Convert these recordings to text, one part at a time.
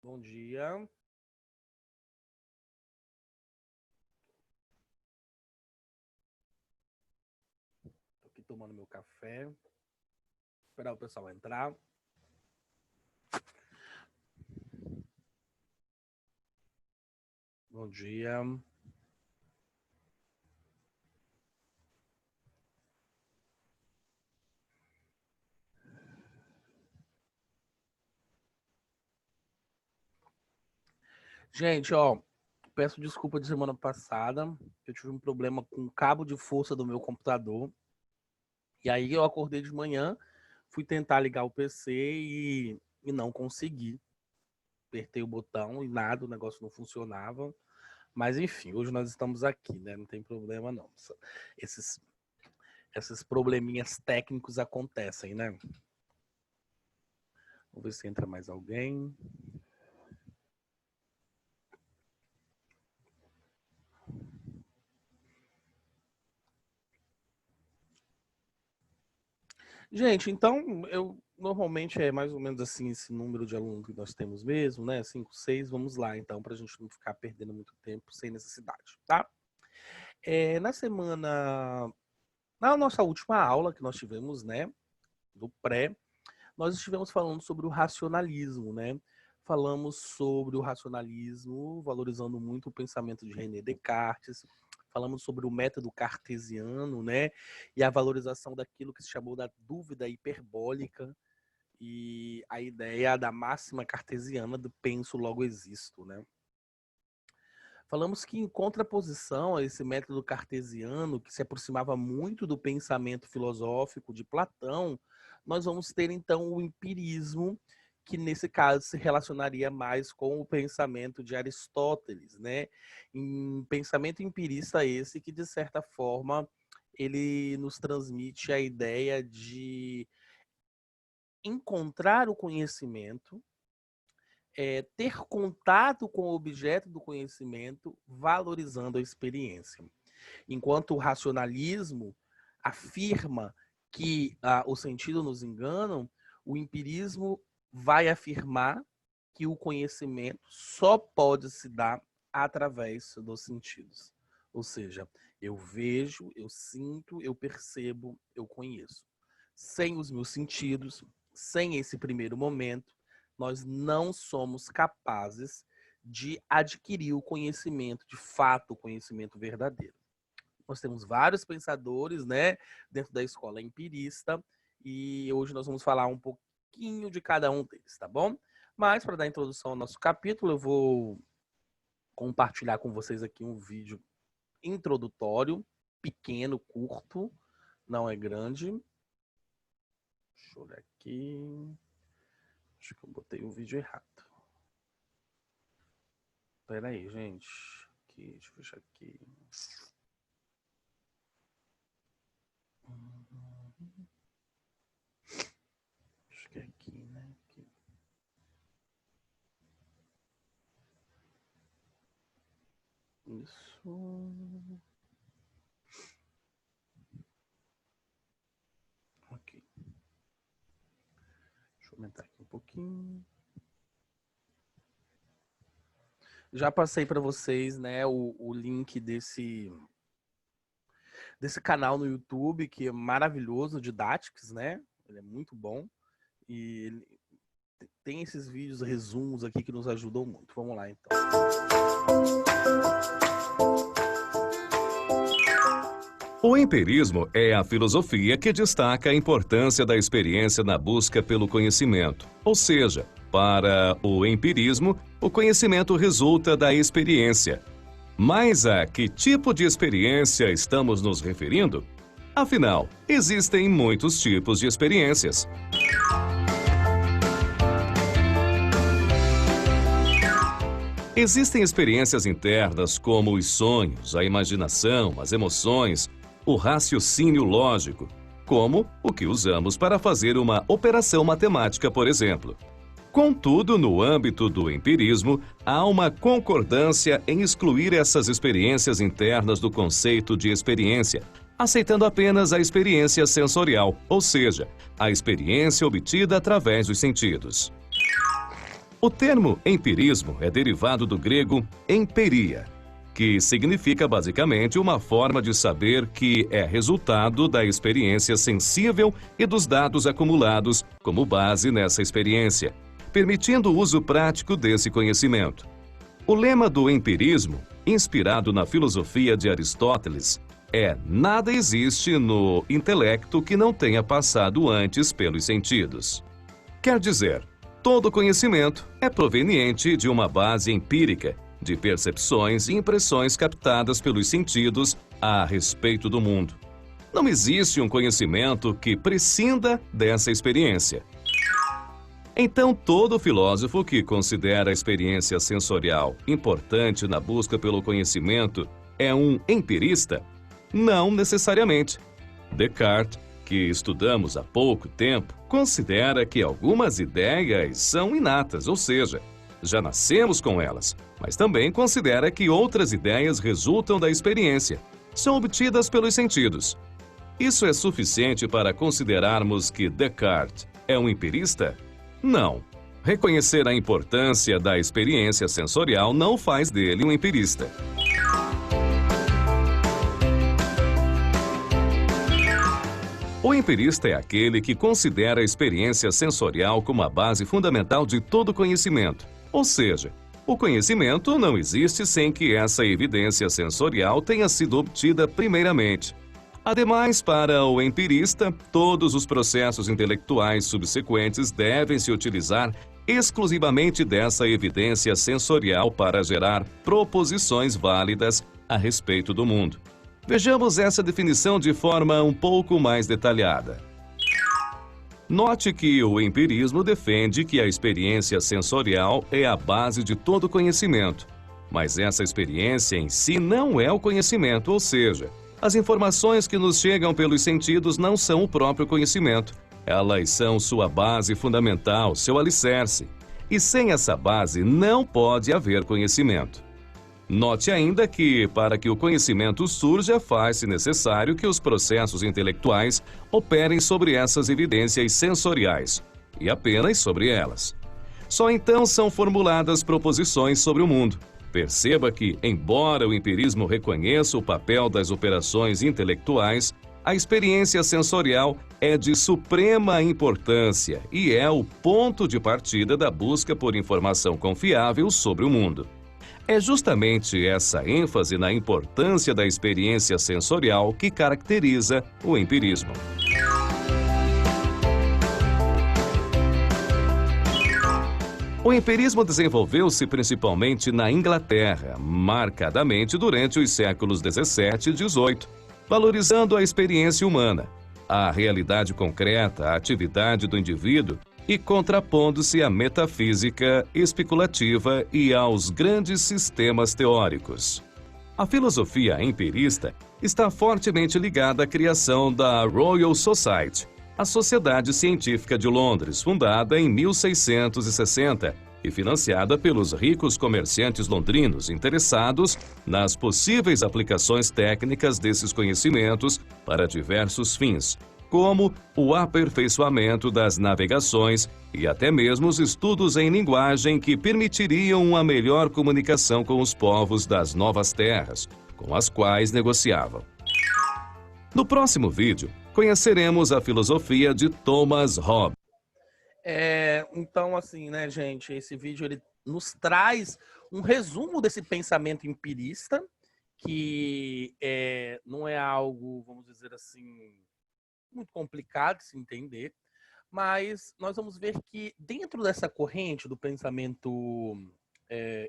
Bom dia. Tô aqui tomando meu café. Esperar o pessoal entrar. Bom dia. Gente, ó, peço desculpa de semana passada. Eu tive um problema com o cabo de força do meu computador. E aí eu acordei de manhã, fui tentar ligar o PC e não consegui. Apertei o botão e nada, o negócio não funcionava. Mas enfim, hoje nós estamos aqui, né? Não tem problema não. Esses probleminhas técnicos acontecem, né? Vamos ver se entra mais alguém. Gente, então, eu normalmente é mais ou menos assim esse número de alunos que nós temos mesmo, né? 5, 6, vamos lá, então, para a gente não ficar perdendo muito tempo sem necessidade, tá? Na nossa última aula que nós tivemos, né, do pré, nós estivemos falando sobre o racionalismo, né? Falamos sobre o racionalismo, valorizando muito o pensamento de René Descartes, falamos sobre o método cartesiano, né? E a valorização daquilo que se chamou da dúvida hiperbólica e a ideia da máxima cartesiana do penso logo existo, né? Falamos que em contraposição a esse método cartesiano, que se aproximava muito do pensamento filosófico de Platão, nós vamos ter então o empirismo, que nesse caso se relacionaria mais com o pensamento de Aristóteles, né? Em pensamento empirista esse que, de certa forma, ele nos transmite a ideia de encontrar o conhecimento, ter contato com o objeto do conhecimento, valorizando a experiência. Enquanto o racionalismo afirma que o sentido nos engana, o empirismo vai afirmar que o conhecimento só pode se dar através dos sentidos. Ou seja, eu vejo, eu sinto, eu percebo, eu conheço. Sem os meus sentidos, sem esse primeiro momento, nós não somos capazes de adquirir o conhecimento, de fato, o conhecimento verdadeiro. Nós temos vários pensadores, né, dentro da escola empirista, e hoje nós vamos falar um pouquinho de cada um deles, tá bom? Mas, para dar introdução ao nosso capítulo, eu vou compartilhar com vocês aqui um vídeo introdutório, pequeno, curto, não é grande. Deixa eu olhar aqui. Acho que eu botei o vídeo errado. Pera aí, gente. Aqui, deixa eu fechar aqui. Acho que é aqui, né? Aqui. Isso. Ok. Deixa eu aumentar aqui um pouquinho. Já passei para vocês, né, o link desse canal no YouTube, que é maravilhoso, Didáticos, né? Ele é muito bom. E ele tem esses vídeos, resumos aqui que nos ajudam muito. Vamos lá, então. O empirismo é a filosofia que destaca a importância da experiência na busca pelo conhecimento. Ou seja, para o empirismo, o conhecimento resulta da experiência. Mas a que tipo de experiência estamos nos referindo? Afinal, existem muitos tipos de experiências. Existem experiências internas como os sonhos, a imaginação, as emoções, o raciocínio lógico, como o que usamos para fazer uma operação matemática, por exemplo. Contudo, no âmbito do empirismo, há uma concordância em excluir essas experiências internas do conceito de experiência, aceitando apenas a experiência sensorial, ou seja, a experiência obtida através dos sentidos. O termo empirismo é derivado do grego emperia, que significa basicamente uma forma de saber que é resultado da experiência sensível e dos dados acumulados como base nessa experiência, permitindo o uso prático desse conhecimento. O lema do empirismo, inspirado na filosofia de Aristóteles, é: nada existe no intelecto que não tenha passado antes pelos sentidos. Quer dizer, todo conhecimento é proveniente de uma base empírica, de percepções e impressões captadas pelos sentidos a respeito do mundo. Não existe um conhecimento que prescinda dessa experiência. Então, todo filósofo que considera a experiência sensorial importante na busca pelo conhecimento é um empirista? Não necessariamente. Descartes, que estudamos há pouco tempo, considera que algumas ideias são inatas, ou seja, já nascemos com elas, mas também considera que outras ideias resultam da experiência, são obtidas pelos sentidos. Isso é suficiente para considerarmos que Descartes é um empirista? Não. Reconhecer a importância da experiência sensorial não faz dele um empirista. O empirista é aquele que considera a experiência sensorial como a base fundamental de todo conhecimento. Ou seja, o conhecimento não existe sem que essa evidência sensorial tenha sido obtida primeiramente. Ademais, para o empirista, todos os processos intelectuais subsequentes devem se utilizar exclusivamente dessa evidência sensorial para gerar proposições válidas a respeito do mundo. Vejamos essa definição de forma um pouco mais detalhada. Note que o empirismo defende que a experiência sensorial é a base de todo conhecimento, mas essa experiência em si não é o conhecimento, ou seja, as informações que nos chegam pelos sentidos não são o próprio conhecimento, elas são sua base fundamental, seu alicerce, e sem essa base não pode haver conhecimento. Note ainda que, para que o conhecimento surja, faz-se necessário que os processos intelectuais operem sobre essas evidências sensoriais, e apenas sobre elas. Só então são formuladas proposições sobre o mundo. Perceba que, embora o empirismo reconheça o papel das operações intelectuais, a experiência sensorial é de suprema importância e é o ponto de partida da busca por informação confiável sobre o mundo. É justamente essa ênfase na importância da experiência sensorial que caracteriza o empirismo. O empirismo desenvolveu-se principalmente na Inglaterra, marcadamente durante os séculos 17 e 18, valorizando a experiência humana, a realidade concreta, a atividade do indivíduo e contrapondo-se à metafísica especulativa e aos grandes sistemas teóricos. A filosofia empirista está fortemente ligada à criação da Royal Society, a Sociedade Científica de Londres, fundada em 1660 e financiada pelos ricos comerciantes londrinos interessados nas possíveis aplicações técnicas desses conhecimentos para diversos fins, como o aperfeiçoamento das navegações e até mesmo os estudos em linguagem que permitiriam uma melhor comunicação com os povos das novas terras, com as quais negociavam. No próximo vídeo, conheceremos a filosofia de Thomas Hobbes. Então, assim, né, gente, esse vídeo ele nos traz um resumo desse pensamento empirista, que não é algo, vamos dizer assim, muito complicado de se entender, mas nós vamos ver que dentro dessa corrente do pensamento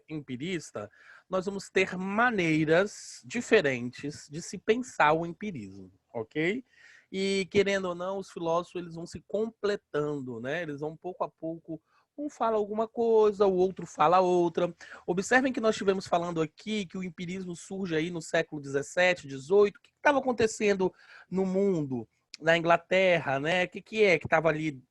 empirista, nós vamos ter maneiras diferentes de se pensar o empirismo, ok? E, querendo ou não, os filósofos eles vão se completando, né? Eles vão pouco a pouco, um fala alguma coisa, o outro fala outra. Observem que nós estivemos falando aqui que o empirismo surge aí no século 17, 18. O que estava acontecendo no mundo? Na Inglaterra, né? O que estava ali?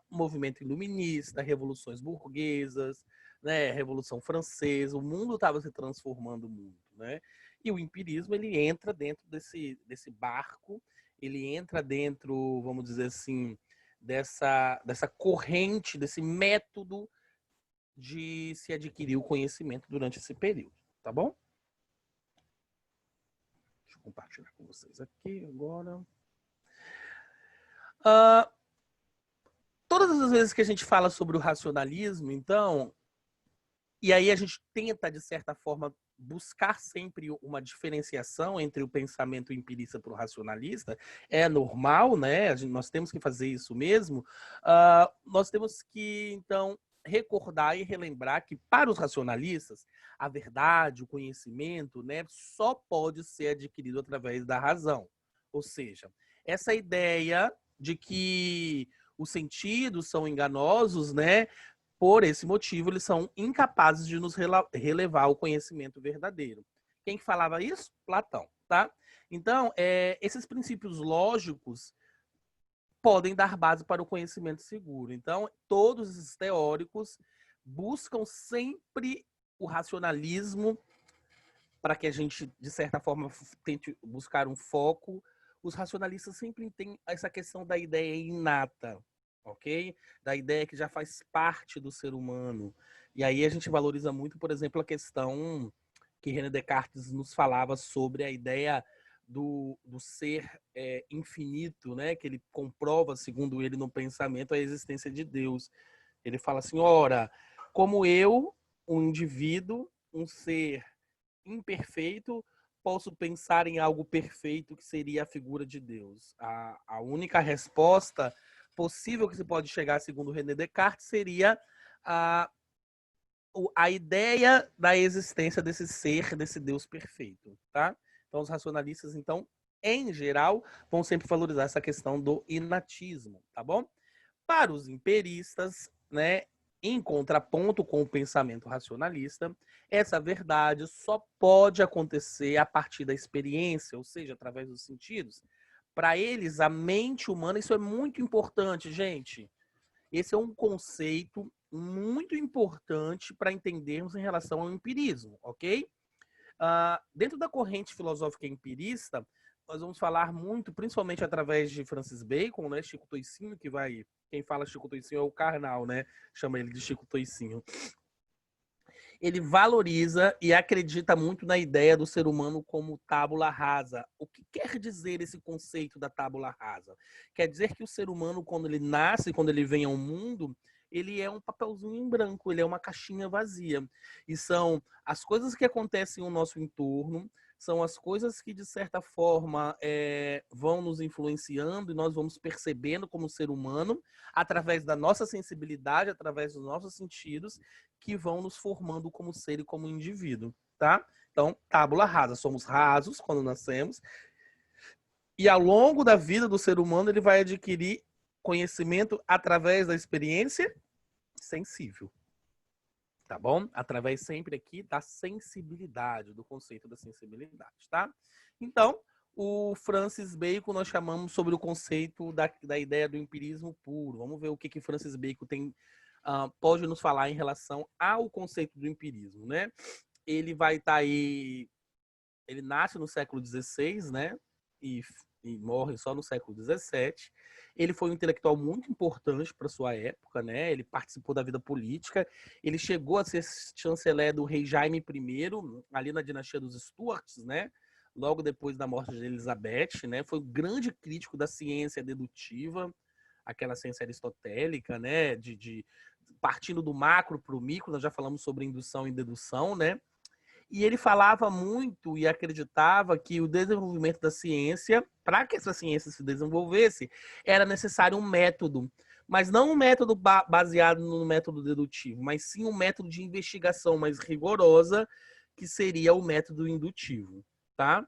Movimento iluminista, revoluções burguesas, né? Revolução Francesa, o mundo estava se transformando muito, né? E o empirismo ele entra dentro desse barco, ele entra dentro, vamos dizer assim, dessa corrente, desse método de se adquirir o conhecimento durante esse período, tá bom? Deixa eu compartilhar com vocês aqui agora. Todas as vezes que a gente fala sobre o racionalismo, então, e aí a gente tenta, de certa forma, buscar sempre uma diferenciação entre o pensamento empirista para o racionalista, é normal, né? Nós temos que fazer isso mesmo. Nós temos que, então, recordar e relembrar que, para os racionalistas, a verdade, o conhecimento, né, só pode ser adquirido através da razão. Ou seja, essa ideia de que os sentidos são enganosos, né? Por esse motivo, eles são incapazes de nos relevar o conhecimento verdadeiro. Quem que falava isso? Platão, tá? Então, esses princípios lógicos podem dar base para o conhecimento seguro. Então, todos esses teóricos buscam sempre o racionalismo para que a gente, de certa forma, tente buscar um foco. Os racionalistas sempre têm essa questão da ideia inata, ok? Da ideia que já faz parte do ser humano. E aí a gente valoriza muito, por exemplo, a questão que René Descartes nos falava sobre a ideia do ser infinito, né? Que ele comprova, segundo ele, no pensamento, a existência de Deus. Ele fala assim, ora, como eu, um indivíduo, um ser imperfeito, posso pensar em algo perfeito que seria a figura de Deus. A única resposta possível que se pode chegar, segundo René Descartes, seria a ideia da existência desse ser, desse Deus perfeito, tá? Então, os racionalistas, então, em geral, vão sempre valorizar essa questão do inatismo, tá bom? Para os empiristas, né, em contraponto com o pensamento racionalista, essa verdade só pode acontecer a partir da experiência, ou seja, através dos sentidos. Para eles, a mente humana, isso é muito importante, gente. Esse é um conceito muito importante para entendermos em relação ao empirismo, ok? Dentro da corrente filosófica empirista, nós vamos falar muito, principalmente através de Francis Bacon, né? Chico Toicinho, que vai... Quem fala Chico Toicinho é o Karnal, né? Chama ele de Chico Toicinho. Ele valoriza e acredita muito na ideia do ser humano como tábula rasa. O que quer dizer esse conceito da tábula rasa? Quer dizer que o ser humano, quando ele nasce, quando ele vem ao mundo, ele é um papelzinho em branco, ele é uma caixinha vazia. E são as coisas que acontecem no nosso entorno, são as coisas que, de certa forma, vão nos influenciando e nós vamos percebendo como ser humano, através da nossa sensibilidade, através dos nossos sentidos, que vão nos formando como ser e como indivíduo, tá? Então, tábula rasa, somos rasos quando nascemos, e ao longo da vida do ser humano ele vai adquirir conhecimento através da experiência sensível, tá bom? Através sempre aqui da sensibilidade, do conceito da sensibilidade, tá? Então, o Francis Bacon nós chamamos sobre o conceito da ideia do empirismo puro. Vamos ver o que Francis Bacon tem, pode nos falar em relação ao conceito do empirismo, né? Ele vai estar aí, ele nasce no século XVI, né? E morre só no século XVII. Ele foi um intelectual muito importante para sua época, né? Ele participou da vida política. Ele chegou a ser chanceler do rei Jaime I, ali na dinastia dos Stuarts, né? Logo depois da morte de Elizabeth, né? Foi um grande crítico da ciência dedutiva, aquela ciência aristotélica, né? Partindo do macro para o micro, nós já falamos sobre indução e dedução, né? E ele falava muito e acreditava que o desenvolvimento da ciência, para que essa ciência se desenvolvesse, era necessário um método. Mas não um método baseado no método dedutivo, mas sim um método de investigação mais rigorosa, que seria o método indutivo, tá?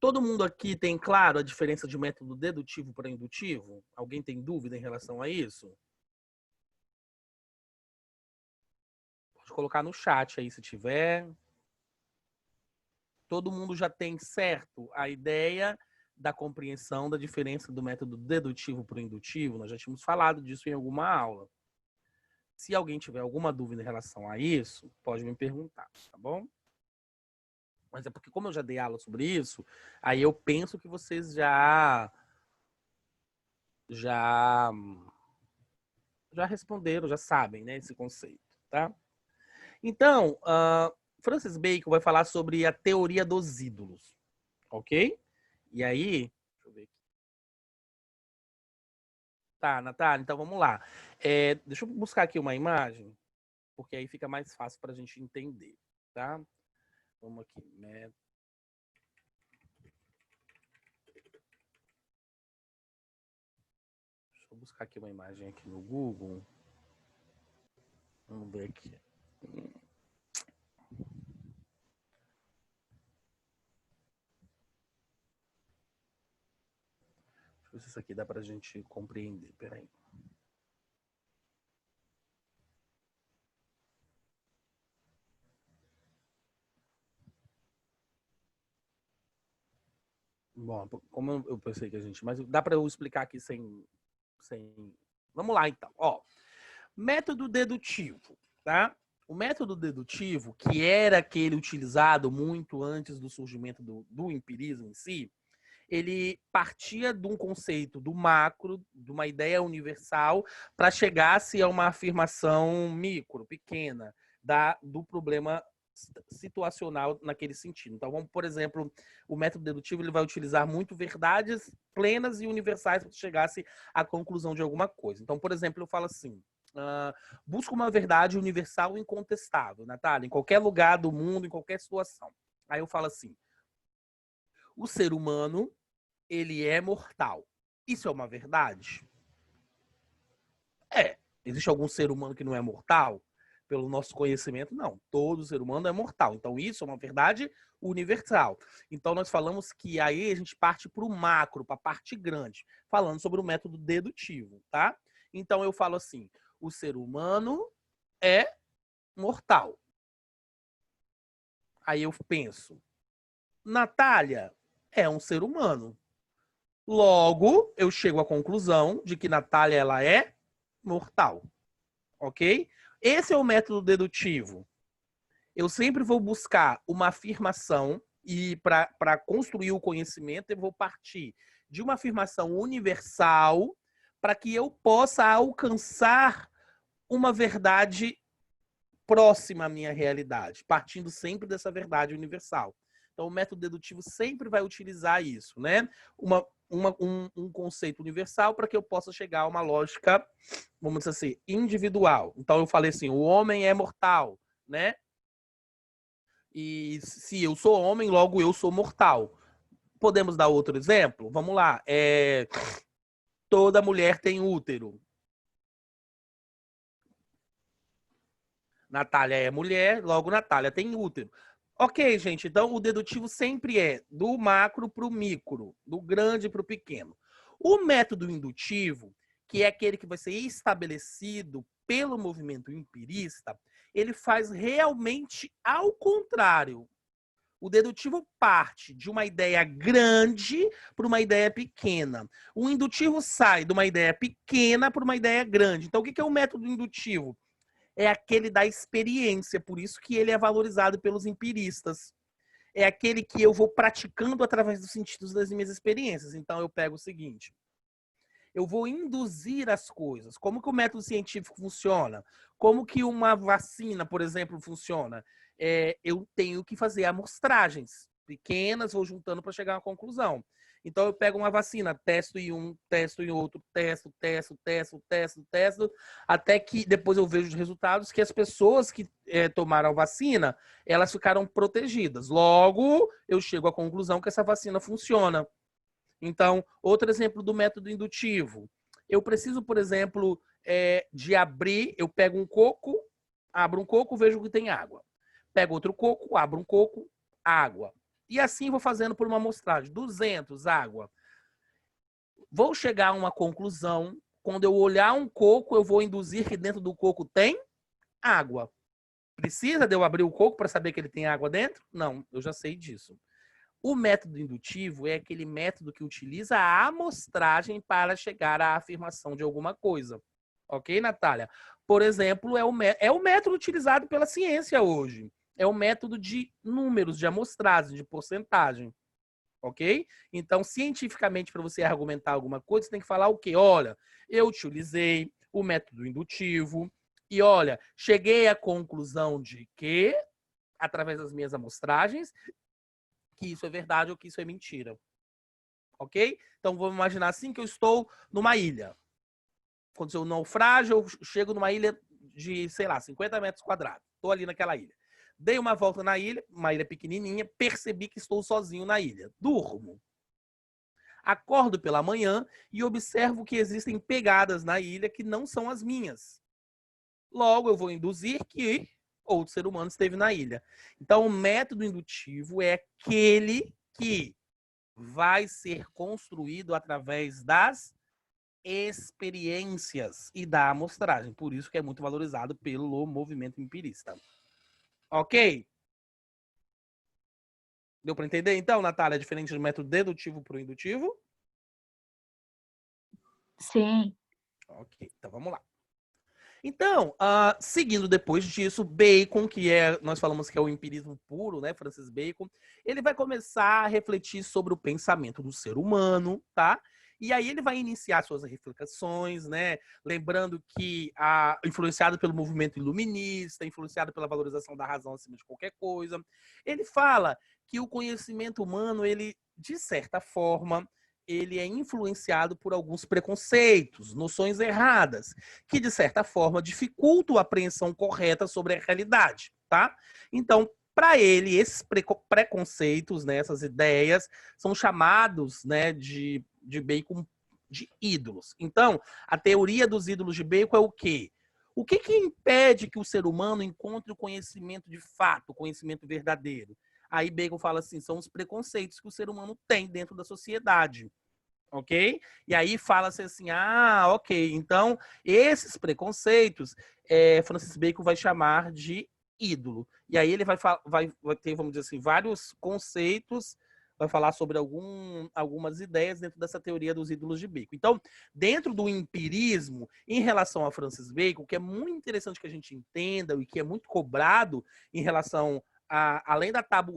Todo mundo aqui tem claro a diferença de método dedutivo para indutivo? Alguém tem dúvida em relação a isso? Pode colocar no chat aí se tiver. Todo mundo já tem certo a ideia da compreensão da diferença do método dedutivo para o indutivo. Nós já tínhamos falado disso em alguma aula. Se alguém tiver alguma dúvida em relação a isso, pode me perguntar, tá bom? Mas é porque como eu já dei aula sobre isso, aí eu penso que vocês já responderam, já sabem, né, esse conceito, tá? Então, Francis Bacon vai falar sobre a teoria dos ídolos, ok? E aí, deixa eu ver aqui. Tá, Natália, então vamos lá. Deixa eu buscar aqui uma imagem, porque aí fica mais fácil para a gente entender, tá? Vamos aqui, né? Deixa eu buscar aqui uma imagem aqui no Google. Vamos ver aqui. Deixa eu ver se isso aqui dá para a gente compreender. Peraí. Bom, como eu pensei que a gente... Mas dá para eu explicar aqui sem... Vamos lá, então. Ó, método dedutivo, tá? O método dedutivo, que era aquele utilizado muito antes do surgimento do empirismo em si, ele partia de um conceito do macro, de uma ideia universal, para chegar-se a uma afirmação micro, pequena, do problema situacional naquele sentido. Então, vamos, por exemplo, o método dedutivo ele vai utilizar muito verdades plenas e universais para chegar-se à conclusão de alguma coisa. Então, por exemplo, eu falo assim, busca uma verdade universal e incontestável, Natália, em qualquer lugar do mundo, em qualquer situação. Aí eu falo assim, o ser humano, ele é mortal. Isso é uma verdade? Existe algum ser humano que não é mortal? Pelo nosso conhecimento, não. Todo ser humano é mortal. Então, isso é uma verdade universal. Então, nós falamos que aí a gente parte para o macro, para a parte grande, falando sobre o método dedutivo, tá? Então, eu falo assim, o ser humano é mortal. Aí eu penso, Natália é um ser humano. Logo, eu chego à conclusão de que Natália ela é mortal. Ok? Esse é o método dedutivo. Eu sempre vou buscar uma afirmação e para construir o conhecimento eu vou partir de uma afirmação universal para que eu possa alcançar uma verdade próxima à minha realidade, partindo sempre dessa verdade universal. Então, o método dedutivo sempre vai utilizar isso, né? Um conceito universal para que eu possa chegar a uma lógica, vamos dizer assim, individual. Então, eu falei assim, o homem é mortal, né? E se eu sou homem, logo eu sou mortal. Podemos dar outro exemplo? Vamos lá. Toda mulher tem útero. Natália é mulher, logo Natália tem útero. Ok, gente, então o dedutivo sempre é do macro para o micro, do grande para o pequeno. O método indutivo, que é aquele que vai ser estabelecido pelo movimento empirista, ele faz realmente ao contrário. O dedutivo parte de uma ideia grande para uma ideia pequena. O indutivo sai de uma ideia pequena para uma ideia grande. Então, o que é o método indutivo? É aquele da experiência, por isso que ele é valorizado pelos empiristas. É aquele que eu vou praticando através dos sentidos das minhas experiências. Então eu pego o seguinte, eu vou induzir as coisas. Como que o método científico funciona? Como que uma vacina, por exemplo, funciona? Eu tenho que fazer amostragens pequenas, vou juntando para chegar a uma conclusão. Então eu pego uma vacina, testo em um, testo em outro, testo, até que depois eu vejo os resultados que as pessoas que tomaram a vacina, elas ficaram protegidas. Logo, eu chego à conclusão que essa vacina funciona. Então, outro exemplo do método indutivo. Eu preciso, por exemplo, de abrir, eu pego um coco, abro um coco, vejo que tem água. Pego outro coco, abro um coco, água. E assim vou fazendo por uma amostragem. 200, água. Vou chegar a uma conclusão. Quando eu olhar um coco, eu vou induzir que dentro do coco tem água. Precisa de eu abrir o coco para saber que ele tem água dentro? Não, eu já sei disso. O método indutivo é aquele método que utiliza a amostragem para chegar à afirmação de alguma coisa. Ok, Natália? Por exemplo, é o método utilizado pela ciência hoje. É o método de números, de amostragem, de porcentagem. Ok? Então, cientificamente, para você argumentar alguma coisa, você tem que falar o quê? Olha, eu utilizei o método indutivo E olha, cheguei à conclusão de que, através das minhas amostragens, que isso é verdade ou que isso é mentira. Ok? Então vamos imaginar assim que eu estou numa ilha. Quando eu naufrágio, eu chego numa ilha de, sei lá, 50 metros quadrados. Estou ali naquela ilha. Dei uma volta na ilha, uma ilha pequenininha, percebi que estou sozinho na ilha. Durmo. Acordo pela manhã e observo que existem pegadas na ilha que não são as minhas. Logo, eu vou induzir que outro ser humano esteve na ilha. Então, o método indutivo é aquele que vai ser construído através das experiências e da amostragem. Por isso que é muito valorizado pelo movimento empirista. Ok? Deu para entender, então, Natália, diferente do método dedutivo para o indutivo? Sim. Ok, então vamos lá. Então, seguindo depois disso, Bacon, nós falamos que é o empirismo puro, né, Francis Bacon, ele vai começar a refletir sobre o pensamento do ser humano, tá? E aí ele vai iniciar suas reflexões, né? Lembrando que, influenciado pelo movimento iluminista, influenciado pela valorização da razão acima de qualquer coisa, ele fala que o conhecimento humano, ele, de certa forma, ele é influenciado por alguns preconceitos, noções erradas, que, de certa forma, dificultam a apreensão correta sobre a realidade, tá? Então, para ele, esses preconceitos, né, essas ideias, são chamados, né, de Bacon de ídolos. Então, a teoria dos ídolos de Bacon é o quê? O que impede que o ser humano encontre o conhecimento de fato, o conhecimento verdadeiro? Aí Bacon fala assim, são os preconceitos que o ser humano tem dentro da sociedade. Ok? E aí fala-se assim, ok, então esses preconceitos, Francis Bacon vai chamar de ídolo. E aí ele vai ter, vamos dizer assim, vários conceitos, vai falar sobre algumas ideias dentro dessa teoria dos ídolos de Bacon. Então, dentro do empirismo, em relação a Francis Bacon, que é muito interessante que a gente entenda e que é muito cobrado em relação além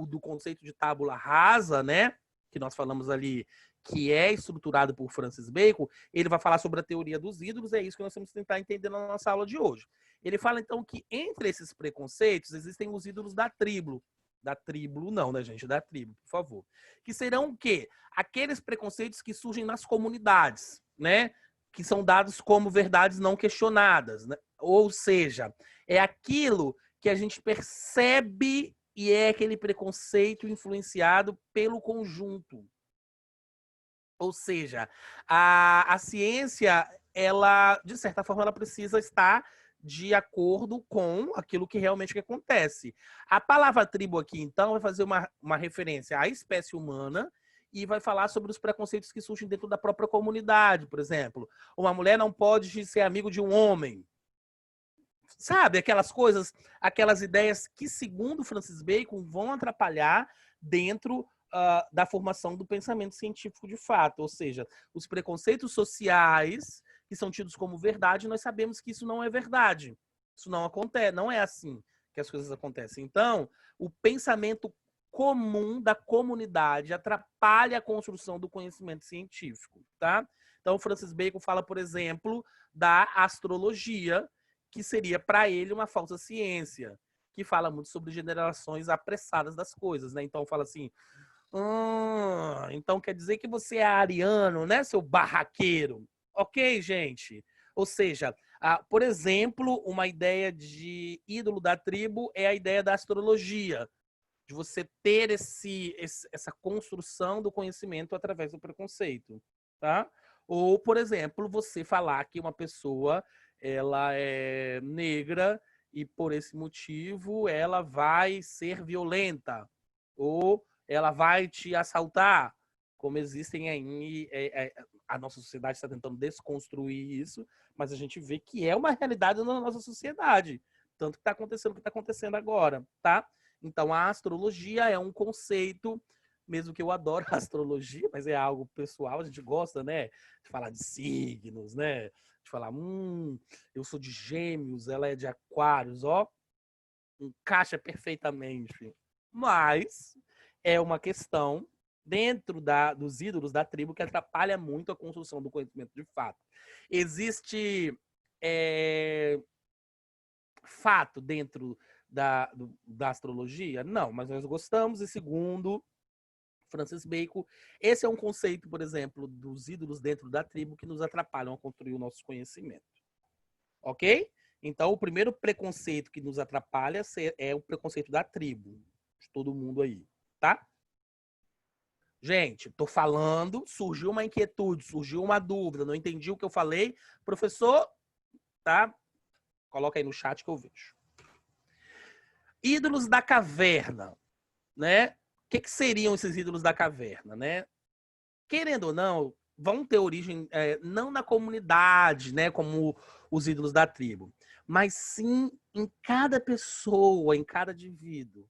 do conceito de tábula rasa, né, que nós falamos ali, que é estruturado por Francis Bacon, ele vai falar sobre a teoria dos ídolos, é isso que nós vamos tentar entender na nossa aula de hoje. Ele fala, então, que entre esses preconceitos existem os ídolos da tribo. Da tribo, não, né, gente? Da tribo, por favor. Que serão o quê? Aqueles preconceitos que surgem nas comunidades, né? Que são dados como verdades não questionadas, né? Ou seja, é aquilo que a gente percebe e é aquele preconceito influenciado pelo conjunto. Ou seja, a ciência, ela, de certa forma, ela precisa estar de acordo com aquilo que realmente acontece. A palavra tribo aqui, então, vai fazer uma referência à espécie humana e vai falar sobre os preconceitos que surgem dentro da própria comunidade. Por exemplo, uma mulher não pode ser amigo de um homem. Sabe, aquelas coisas, aquelas ideias que, segundo Francis Bacon, vão atrapalhar dentro da formação do pensamento científico de fato. Ou seja, os preconceitos sociais que são tidos como verdade, nós sabemos que isso não é verdade. Isso não acontece, não é assim que as coisas acontecem. Então, o pensamento comum da comunidade atrapalha a construção do conhecimento científico, tá? Então, Francis Bacon fala, por exemplo, da astrologia, que seria para ele uma falsa ciência, que fala muito sobre generações apressadas das coisas, né? Então fala assim, então quer dizer que você é ariano, né, seu barraqueiro? Ok, gente? Ou seja, por exemplo, uma ideia de ídolo da tribo é a ideia da astrologia, de você ter essa construção do conhecimento através do preconceito, tá? Ou, por exemplo, você falar que uma pessoa ela é negra e por esse motivo ela vai ser violenta ou ela vai te assaltar, como existem aí, a nossa sociedade está tentando desconstruir isso, mas a gente vê que é uma realidade na nossa sociedade, tanto que está acontecendo o que está acontecendo agora, tá? Então a astrologia é um conceito, mesmo que eu adoro a astrologia, mas é algo pessoal, a gente gosta, né, de falar de signos, né, de falar, eu sou de Gêmeos, ela é de Aquários, ó, encaixa perfeitamente. Mas é uma questão dentro dos ídolos da tribo que atrapalha muito a construção do conhecimento de fato. Existe fato dentro da astrologia? Não, mas nós gostamos. E segundo Francis Bacon, esse é um conceito, por exemplo, dos ídolos dentro da tribo que nos atrapalham a construir o nosso conhecimento. Ok? Então, o primeiro preconceito que nos atrapalha é o preconceito da tribo, de todo mundo aí, tá? Gente, tô falando, surgiu uma inquietude, surgiu uma dúvida, não entendi o que eu falei. Professor, tá? Coloca aí no chat que eu vejo. Ídolos da caverna, né? O que seriam esses ídolos da caverna, né? Querendo ou não, vão ter origem não na comunidade, né, como os ídolos da tribo, mas sim em cada pessoa, em cada indivíduo,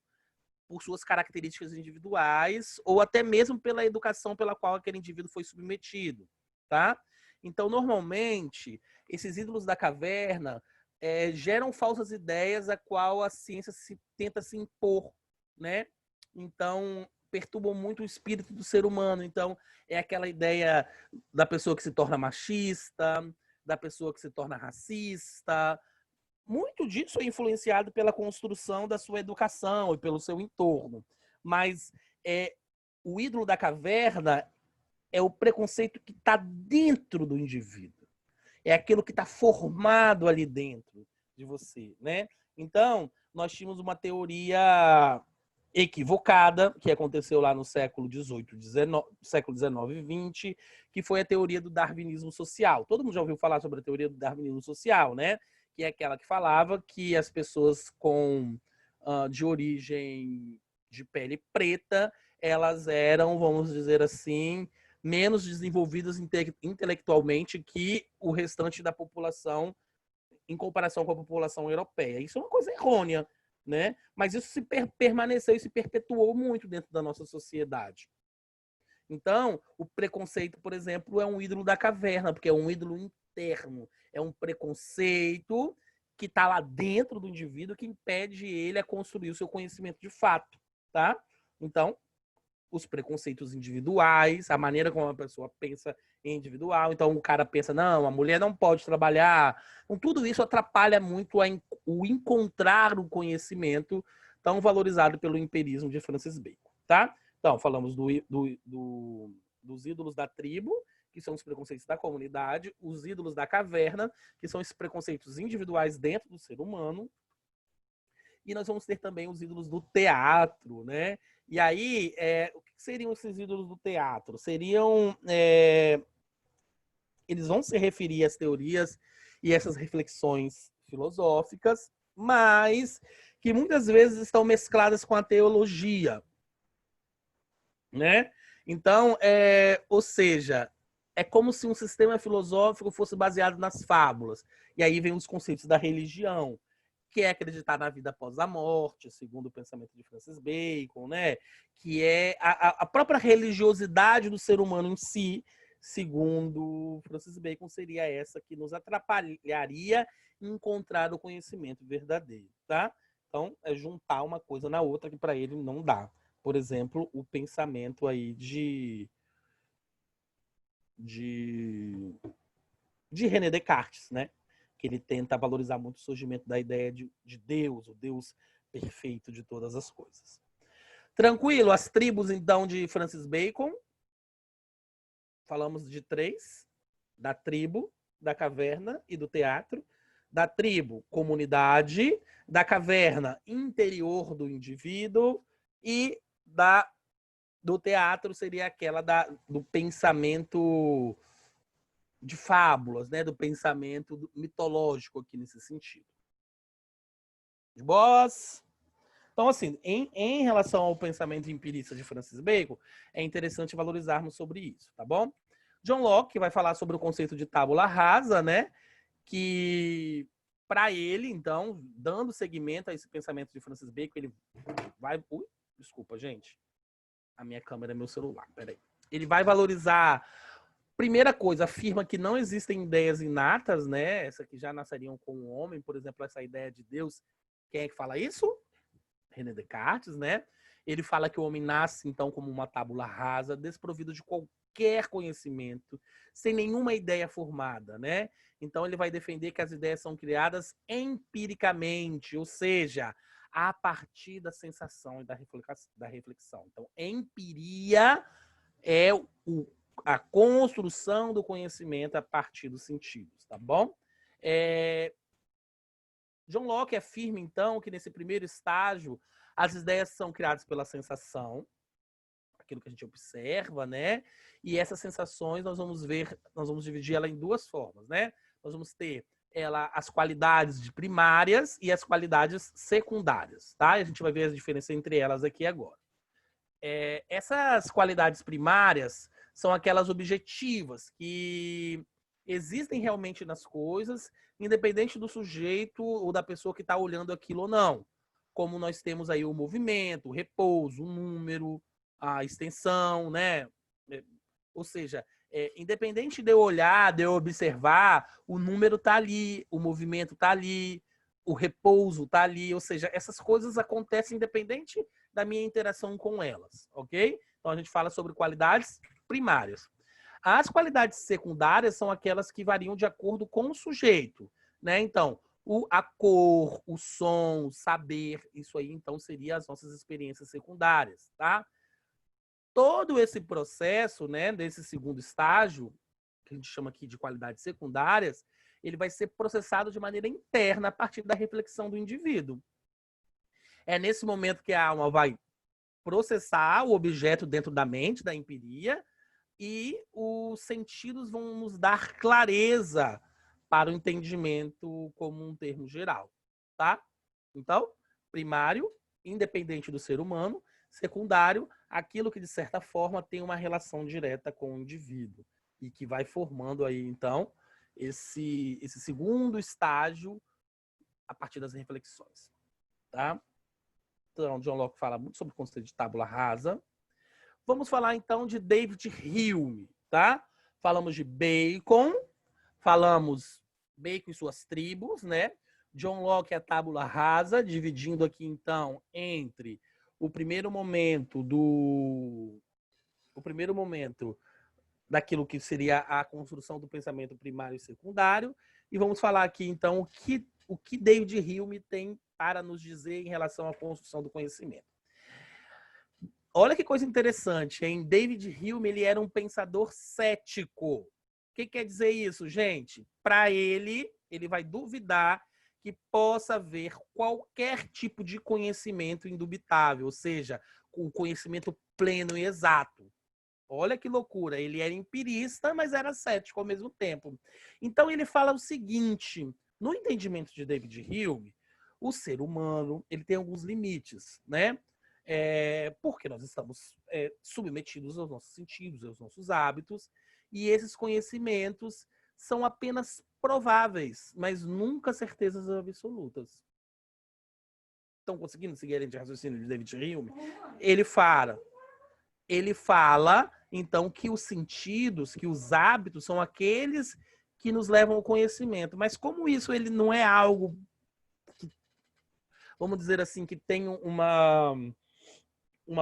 por suas características individuais ou até mesmo pela educação pela qual aquele indivíduo foi submetido, tá? Então, normalmente, esses ídolos da caverna geram falsas ideias a qual a ciência tenta se impor, né? Então, perturbam muito o espírito do ser humano. Então, é aquela ideia da pessoa que se torna machista, da pessoa que se torna racista. Muito disso é influenciado pela construção da sua educação e pelo seu entorno. Mas o ídolo da caverna é o preconceito que está dentro do indivíduo. É aquilo que está formado ali dentro de você, né? Então, nós tínhamos uma teoria equivocada, que aconteceu lá no século XVIII, século XIX e XX, que foi a teoria do darwinismo social. Todo mundo já ouviu falar sobre a teoria do darwinismo social, né? Que é aquela que falava que as pessoas de origem de pele preta, elas eram, vamos dizer assim, menos desenvolvidas intelectualmente que o restante da população em comparação com a população europeia. Isso é uma coisa errônea, né? Mas isso permaneceu e se perpetuou muito dentro da nossa sociedade. Então, o preconceito, por exemplo, é um ídolo da caverna, porque é um ídolo interno, é um preconceito que está lá dentro do indivíduo que impede ele a construir o seu conhecimento de fato, tá? Então, os preconceitos individuais, a maneira como a pessoa pensa individual. Então, o cara pensa, não, a mulher não pode trabalhar. Então, tudo isso atrapalha muito o encontrar o conhecimento tão valorizado pelo empirismo de Francis Bacon, tá? Então, falamos dos ídolos da tribo, que são os preconceitos da comunidade, os ídolos da caverna, que são esses preconceitos individuais dentro do ser humano, e nós vamos ter também os ídolos do teatro, né? E aí, o que seriam esses ídolos do teatro? Seriam... eles vão se referir às teorias e essas reflexões filosóficas, mas que muitas vezes estão mescladas com a teologia, né? Então, ou seja, é como se um sistema filosófico fosse baseado nas fábulas. E aí vem os conceitos da religião, que é acreditar na vida após a morte, segundo o pensamento de Francis Bacon, né? Que é a própria religiosidade do ser humano em si, segundo Francis Bacon, seria essa que nos atrapalharia em encontrar o conhecimento verdadeiro, tá? Então, é juntar uma coisa na outra que para ele não dá. Por exemplo, o pensamento aí de René Descartes, né? Que ele tenta valorizar muito o surgimento da ideia de Deus, o Deus perfeito de todas as coisas. Tranquilo? As tribos, então, de Francis Bacon. Falamos de 3. Da tribo, da caverna e do teatro. Da tribo, comunidade. Da caverna, interior do indivíduo. E do teatro seria aquela do pensamento de fábulas, né, do pensamento mitológico aqui nesse sentido. De boas? Então, assim, em relação ao pensamento empirista de Francis Bacon, é interessante valorizarmos sobre isso, tá bom? John Locke vai falar sobre o conceito de tábula rasa, né? Que, para ele, então, dando seguimento a esse pensamento de Francis Bacon, ele vai... Ui, desculpa, gente. A minha câmera é meu celular, peraí. Ele vai valorizar... Primeira coisa, afirma que não existem ideias inatas, né? Essa que já nasceriam com o homem, por exemplo, essa ideia de Deus. Quem é que fala isso? René Descartes, né? Ele fala que o homem nasce, então, como uma tábula rasa, desprovido de qualquer conhecimento, sem nenhuma ideia formada, né? Então, ele vai defender que as ideias são criadas empiricamente, ou seja, a partir da sensação e da reflexão. Então, empiria é a construção do conhecimento a partir dos sentidos, tá bom? John Locke afirma, então, que nesse primeiro estágio, as ideias são criadas pela sensação, aquilo que a gente observa, né? E essas sensações nós vamos dividir ela em duas formas, né? Nós vamos ter as qualidades primárias e as qualidades secundárias, tá? A gente vai ver a diferença entre elas aqui agora. Essas qualidades primárias são aquelas objetivas que existem realmente nas coisas, independente do sujeito ou da pessoa que está olhando aquilo ou não. Como nós temos aí o movimento, o repouso, o número, a extensão, né? Ou seja, independente de eu olhar, de eu observar, o número está ali, o movimento está ali, o repouso está ali. Ou seja, essas coisas acontecem independente da minha interação com elas, ok? Então a gente fala sobre qualidades primárias. As qualidades secundárias são aquelas que variam de acordo com o sujeito, né? Então, a cor, o som, o saber, isso aí então seria as nossas experiências secundárias, tá? Todo esse processo, né, desse segundo estágio, que a gente chama aqui de qualidades secundárias, ele vai ser processado de maneira interna a partir da reflexão do indivíduo. É nesse momento que a alma vai processar o objeto dentro da mente, da empiria, e os sentidos vão nos dar clareza para o entendimento como um termo geral, tá? Então, primário, independente do ser humano; secundário, aquilo que de certa forma tem uma relação direta com o indivíduo e que vai formando aí então esse segundo estágio a partir das reflexões, tá? Então, John Locke fala muito sobre o conceito de tábula rasa. Vamos falar então de David Hume, tá? Falamos de Bacon, falamos Bacon e suas tribos, né? John Locke é a tábula rasa, dividindo aqui então entre o primeiro momento daquilo que seria a construção do pensamento primário e secundário, e vamos falar aqui então o que David Hume tem para nos dizer em relação à construção do conhecimento. Olha que coisa interessante, hein? David Hume, ele era um pensador cético. O que quer dizer isso, gente? Para ele vai duvidar que possa haver qualquer tipo de conhecimento indubitável, ou seja, o conhecimento pleno e exato. Olha que loucura, ele era empirista, mas era cético ao mesmo tempo. Então ele fala o seguinte, no entendimento de David Hume, o ser humano ele tem alguns limites, né? Porque nós estamos submetidos aos nossos sentidos, aos nossos hábitos, e esses conhecimentos são apenas prováveis, mas nunca certezas absolutas. Estão conseguindo seguir a linha de raciocínio de David Hume? Ele fala, então, que os sentidos, que os hábitos são aqueles que nos levam ao conhecimento. Mas como isso ele não é algo que, vamos dizer assim, que tem uma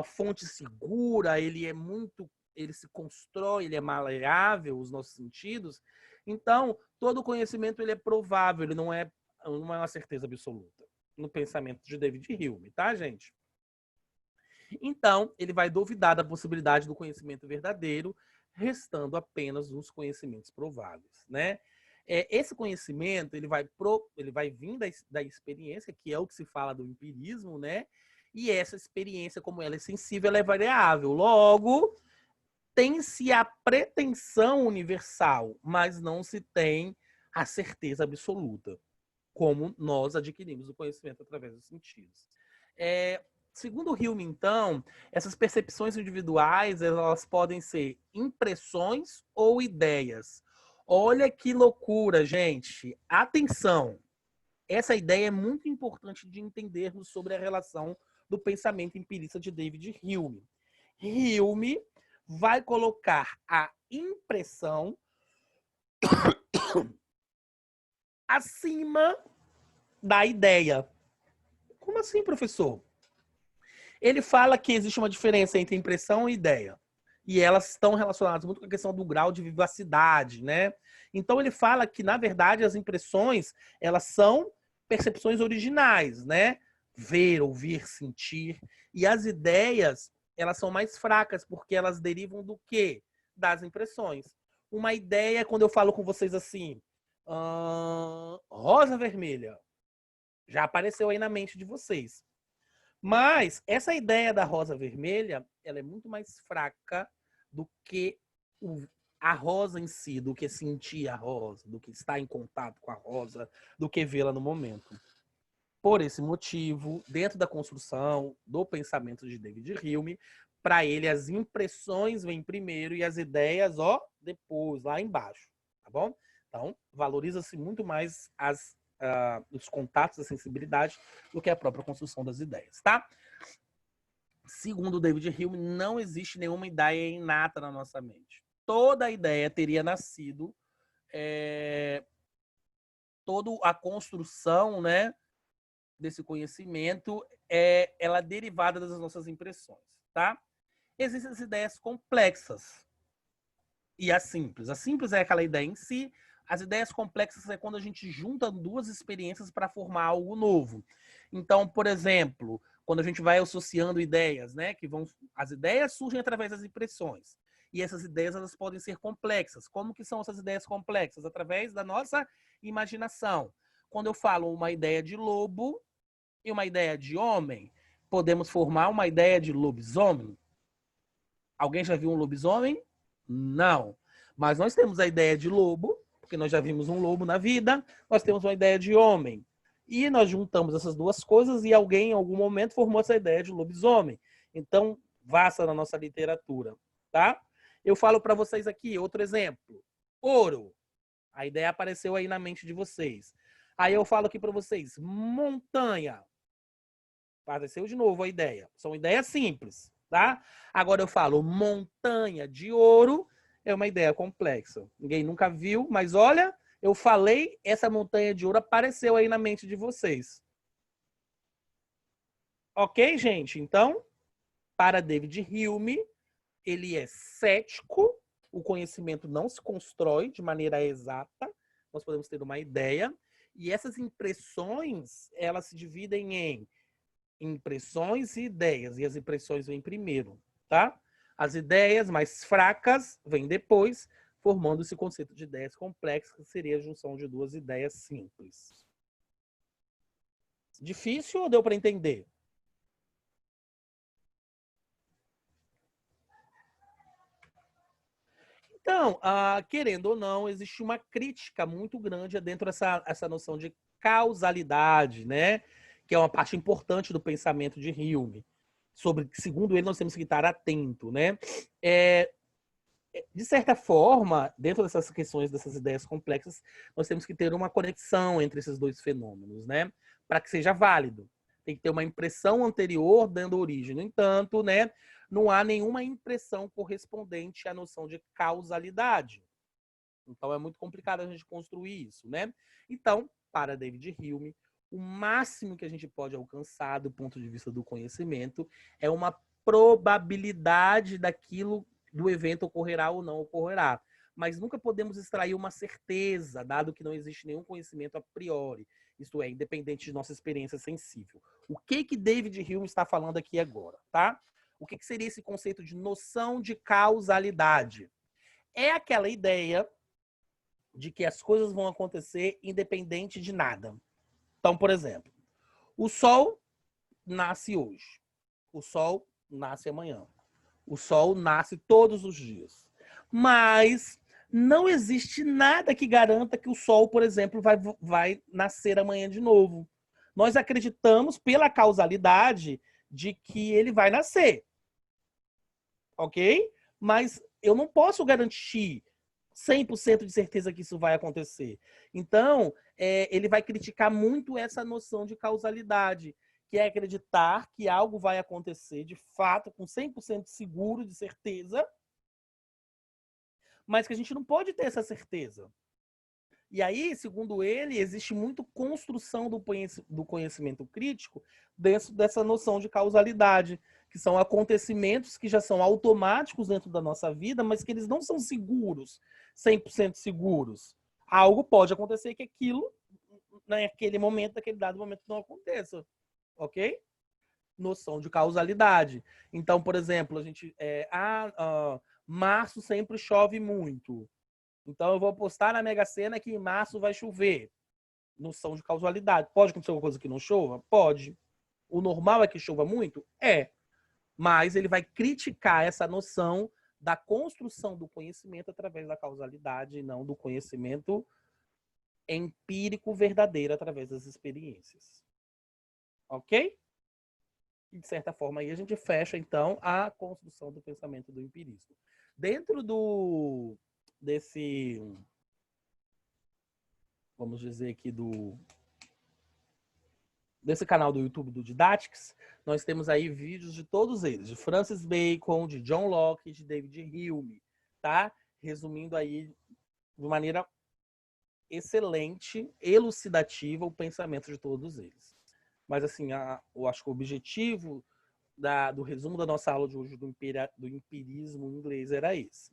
fonte segura, ele se constrói, ele é maleável, os nossos sentidos. Então, todo conhecimento ele é provável, ele não é uma certeza absoluta, no pensamento de David Hume, tá, gente? Então, ele vai duvidar da possibilidade do conhecimento verdadeiro, restando apenas os conhecimentos prováveis, né? Esse conhecimento ele vai vir da experiência, que é o que se fala do empirismo, né? E essa experiência, como ela é sensível, ela é variável. Logo, tem-se a pretensão universal, mas não se tem a certeza absoluta, como nós adquirimos o conhecimento através dos sentidos. Segundo Hume, então, essas percepções individuais, elas podem ser impressões ou ideias. Olha que loucura, gente. Atenção! Essa ideia é muito importante de entendermos sobre a relação do pensamento empirista de David Hume. Hume vai colocar a impressão acima da ideia. Como assim, professor? Ele fala que existe uma diferença entre impressão e ideia. E elas estão relacionadas muito com a questão do grau de vivacidade, né? Então ele fala que, na verdade, as impressões, elas são percepções originais, né? Ver, ouvir, sentir. E as ideias, elas são mais fracas, porque elas derivam do quê? Das impressões. Uma ideia, quando eu falo com vocês assim, rosa vermelha, já apareceu aí na mente de vocês. Mas essa ideia da rosa vermelha, ela é muito mais fraca do que a rosa em si, do que sentir a rosa, do que estar em contato com a rosa, do que vê-la no momento. Por esse motivo, dentro da construção do pensamento de David Hume, para ele as impressões vêm primeiro e as ideias, depois, lá embaixo, tá bom? Então, valoriza-se muito mais os contatos, a sensibilidade, do que a própria construção das ideias, tá? Segundo David Hume, não existe nenhuma ideia inata na nossa mente. Toda ideia teria nascido, toda a construção, né, desse conhecimento, ela é derivada das nossas impressões, tá? Existem as ideias complexas e as simples. A simples é aquela ideia em si. As ideias complexas é quando a gente junta duas experiências para formar algo novo. Então, por exemplo, quando a gente vai associando ideias, né, as ideias surgem através das impressões. E essas ideias, elas podem ser complexas. Como que são essas ideias complexas? Através da nossa imaginação. Quando eu falo uma ideia de lobo e uma ideia de homem, podemos formar uma ideia de lobisomem. Alguém já viu um lobisomem? Não. Mas nós temos a ideia de lobo, porque nós já vimos um lobo na vida, nós temos uma ideia de homem. E nós juntamos essas duas coisas e alguém, em algum momento, formou essa ideia de lobisomem. Então, vasta na nossa literatura, tá? Eu falo para vocês aqui, outro exemplo. Ouro. A ideia apareceu aí na mente de vocês. Aí eu falo aqui para vocês, montanha. Apareceu de novo a ideia. São ideias simples, tá? Agora eu falo montanha de ouro, é uma ideia complexa. Ninguém nunca viu, mas olha, eu falei, essa montanha de ouro apareceu aí na mente de vocês. Ok, gente? Então, para David Hume, ele é cético, o conhecimento não se constrói de maneira exata, nós podemos ter uma ideia, e essas impressões, elas se dividem em impressões e ideias, e as impressões vêm primeiro, tá? As ideias mais fracas vêm depois, formando esse conceito de ideias complexas, que seria a junção de duas ideias simples. Difícil ou deu para entender? Então, querendo ou não, existe uma crítica muito grande dentro dessa noção de causalidade, né? Que é uma parte importante do pensamento de Hume. Segundo ele, nós temos que estar atento, né? De certa forma, dentro dessas questões, dessas ideias complexas, nós temos que ter uma conexão entre esses dois fenômenos, né? Para que seja válido. Tem que ter uma impressão anterior dando origem. No entanto, né, não há nenhuma impressão correspondente à noção de causalidade. Então, é muito complicado a gente construir isso, né? Então, para David Hume, o máximo que a gente pode alcançar do ponto de vista do conhecimento é uma probabilidade do evento ocorrerá ou não ocorrerá. Mas nunca podemos extrair uma certeza, dado que não existe nenhum conhecimento a priori. Isto é, independente de nossa experiência sensível. O que David Hume está falando aqui agora, tá? O que seria esse conceito de noção de causalidade? É aquela ideia de que as coisas vão acontecer independente de nada. Então, por exemplo, o Sol nasce hoje. O Sol nasce amanhã. O Sol nasce todos os dias. Mas não existe nada que garanta que o Sol, por exemplo, vai nascer amanhã de novo. Nós acreditamos, pela causalidade, de que ele vai nascer. Ok? Mas eu não posso garantir 100% de certeza que isso vai acontecer. Então, ele vai criticar muito essa noção de causalidade, que é acreditar que algo vai acontecer de fato, com 100% seguro, de certeza, mas que a gente não pode ter essa certeza. E aí, segundo ele, existe muito construção do conhecimento crítico dentro dessa noção de causalidade, que são acontecimentos que já são automáticos dentro da nossa vida, mas que eles não são seguros, 100% seguros. Algo pode acontecer que aquilo, naquele momento, naquele dado momento, não aconteça. Ok? Noção de causalidade. Então, por exemplo, a gente... março sempre chove muito. Então eu vou apostar na Mega Sena que em março vai chover. Noção de causalidade. Pode acontecer alguma coisa que não chova? Pode. O normal é que chova muito? É. Mas ele vai criticar essa noção da construção do conhecimento através da causalidade e não do conhecimento empírico verdadeiro através das experiências. Ok? E, de certa forma, aí a gente fecha, então, a construção do pensamento do empirismo. Dentro desse, vamos dizer aqui, desse canal do YouTube do Didactics, nós temos aí vídeos de todos eles, de Francis Bacon, de John Locke, de David Hume, tá? Resumindo aí de maneira excelente, elucidativa, o pensamento de todos eles. Mas, assim, eu acho que o objetivo do resumo da nossa aula de hoje do empirismo em inglês era esse.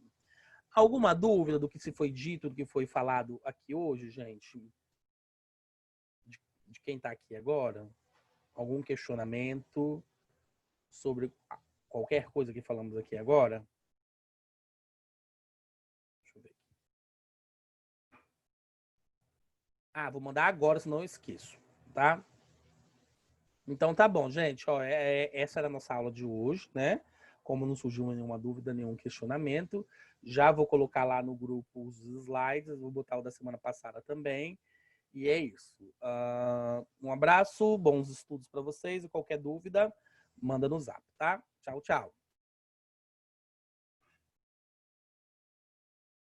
Alguma dúvida do que se foi dito, do que foi falado aqui hoje, gente? De quem está aqui agora? Algum questionamento sobre qualquer coisa que falamos aqui agora? Deixa eu ver aqui. Vou mandar agora, senão eu esqueço, tá? Então tá bom, gente. Ó, essa era a nossa aula de hoje, né? Como não surgiu nenhuma dúvida, nenhum questionamento, já vou colocar lá no grupo os slides, vou botar o da semana passada também. E é isso. Um abraço, bons estudos para vocês e qualquer dúvida, manda no zap, tá? Tchau, tchau.